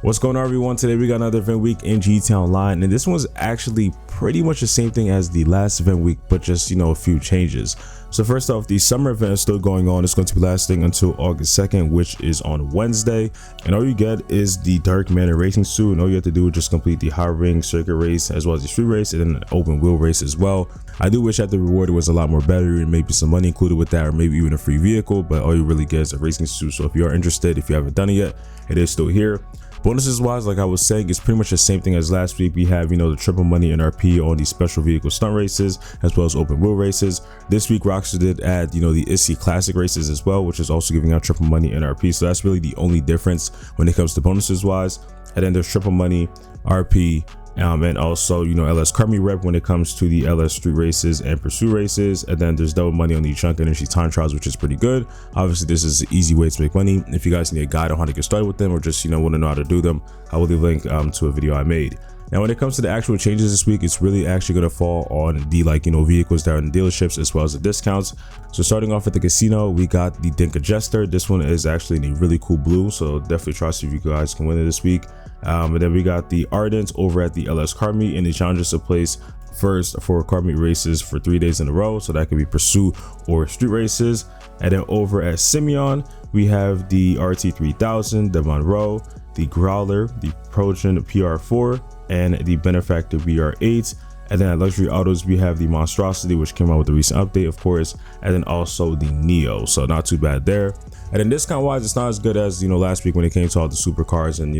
What's going on, everyone? Today we got another event week in GTA Online, and this one's actually pretty much the same thing as the last event week, but just a few changes. So first off, the summer event is still going on. It's going to be lasting until August 2nd, which is on Wednesday, and all you get is the Dark Manor racing suit, and all you have to do is just complete the high ring circuit race as well as the street race and then an open wheel race as well. I do wish that the reward was a lot more better and maybe some money included with that, or maybe even a free vehicle, but all you really get is a racing suit. So if you are interested, if you haven't done it yet, it is still here. Bonuses wise, like I was saying, it's pretty much the same thing as last week. We have the triple money NRP on the special vehicle stunt races as well as open wheel races. This week Rockstar did add the ISI classic races as well, which is also giving out triple money NRP. So that's really the only difference when it comes to bonuses wise. And then there's triple money RP and also LS Car Meet rep when it comes to the LS street races and pursuit races. And then there's double money on the chunk energy time trials, which is pretty good. Obviously this is an easy way to make money. If you guys need a guide on how to get started with them, or just want to know how to do them, I will leave a link to a video I made. Now when it comes to the actual changes this week, it's really actually going to fall on the vehicles that are in the dealerships as well as the discounts. So starting off at the casino, we got the Dinka Jester. This one is actually in a really cool blue, so definitely try to see if you guys can win it this week. And then we got the Ardent over at the LS Car Meet, and the challenges to place first for car meet races for 3 days in a row, so that could be pursuit or street races. And then over at Simeon, we have the RT3000, the Monroe, the Growler, the Progen PR4, and the Benefactor BR8. And then at Luxury Autos, we have the Monstrosity, which came out with the recent update, of course, and then also the Neo, so not too bad there. And then discount wise, it's not as good as last week when it came to all the supercars and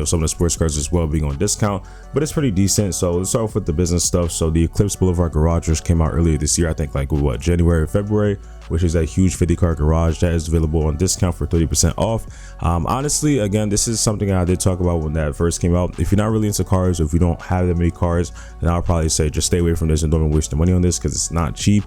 some of the sports cars as well being on discount, but it's pretty decent. So let's start off with the business stuff. So the Eclipse Boulevard Garage came out earlier this year, I think like what, January or February, which is that huge 50 car garage that is available on discount for 30% off. Honestly, again, this is something I did talk about when that first came out. If you're not really into cars, or if you don't have that many cars, then I'll probably say just stay away from this and don't waste your money on this, because it's not cheap,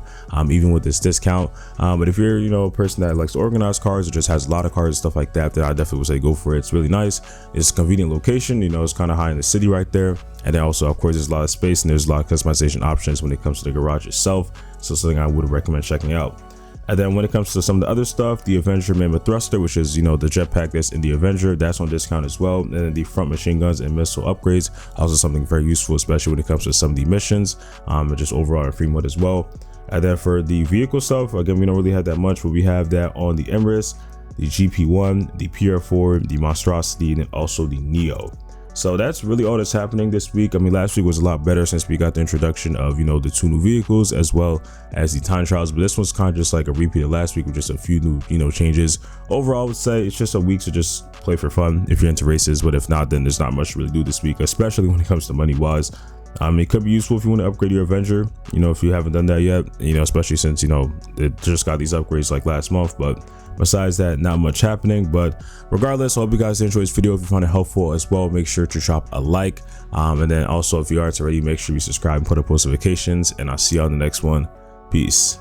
even with this discount. But if you're a person that likes to organize cars or just has a lot of cars and stuff like that, then I definitely would say go for it. It's really nice. It's a convenient location, it's kind of high in the city right there. And then also, of course, there's a lot of space and there's a lot of customization options when it comes to the garage itself, so something I would recommend checking out. And then when it comes to some of the other stuff, the Avenger Mammoth Thruster, which is the jetpack that's in the Avenger, that's on discount as well. And then the front machine guns and missile upgrades, also something very useful, especially when it comes to some of the missions, and just overall in free mode as well. And then for the vehicle stuff, again, we don't really have that much, but we have that on the Emirates, the GP1, the PR4, the Monstrosity, and also the Neo. So that's really all that's happening this week. I mean, last week was a lot better since we got the introduction of the 2 new vehicles as well as the time trials, but this one's kind of just like a repeat of last week with just a few new changes. Overall, I would say it's just a week to just play for fun if you're into races, but if not, then there's not much to really do this week, especially when it comes to money wise. It could be useful if you want to upgrade your Avenger, if you haven't done that yet, especially since it just got these upgrades like last month. But besides that, not much happening. But regardless, I hope you guys enjoyed this video. If you found it helpful as well, make sure to drop a like, and then also if you aren't already, make sure you subscribe and put up post notifications, and I'll see you on the next one. Peace.